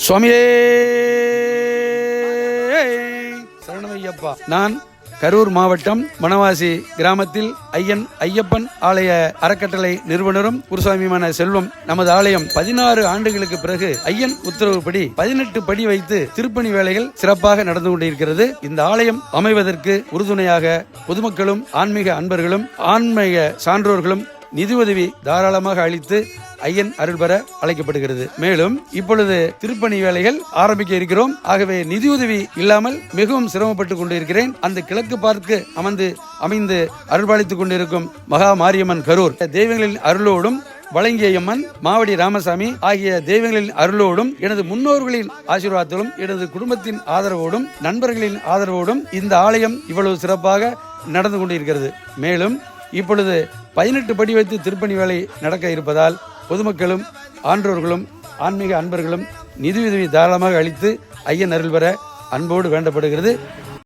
சுவாமியே சரணமையப்பா. நான் கரூர் மாவட்டம் வனவாசி கிராமத்தில் ஐயப்பன் ஆலய அறக்கட்டளை நிறுவனரும் குருசாமியுமான செல்வம். நமது ஆலயம் 16 ஆண்டுகளுக்கு பிறகு ஐயன் உத்தரவுப்படி 18 படி வைத்து திருப்பணி வேலைகள் சிறப்பாக நடந்து கொண்டிருக்கிறது. இந்த ஆலயம் அமைவதற்கு உறுதுணையாக பொதுமக்களும் ஆன்மீக அன்பர்களும் ஆன்மீக சான்றோர்களும் நிதி உதவி தாராளமாக அளித்து ஐயன் அருள் பெற அழைக்கப்படுகிறது. மேலும் இப்பொழுது திருப்பணி வேலைகள் ஆரம்பிக்க இருக்கிறோம். ஆகவே நிதியுதவி இல்லாமல் மிகவும் சிரமப்பட்டுக் கொண்டிருக்கிறேன். அந்த கிழக்கு பார்க்கு அமைந்து அருள்பாலித்துக் கொண்டிருக்கும் மகா மாரியம்மன் கரூர் தெய்வங்களின் அருளோடும் வழங்கியம்மன் மாவடி ராமசாமி ஆகிய தெய்வங்களின் அருளோடும் எனது முன்னோர்களின் ஆசீர்வாதத்திலும் எனது குடும்பத்தின் ஆதரவோடும் நண்பர்களின் ஆதரவோடும் இந்த ஆலயம் இவ்வளவு சிறப்பாக நடந்து கொண்டிருக்கிறது. மேலும் இப்பொழுது 18 படி வைத்து திருப்பணி வேலை நடக்க இருப்பதால் பொதுமக்களும் ஆன்றோர்களும் ஆன்மீக அன்பர்களும் நிதியுதவி தாராளமாக அளித்து ஐயன் அருள் பெற அன்போடு வேண்டப்படுகிறது.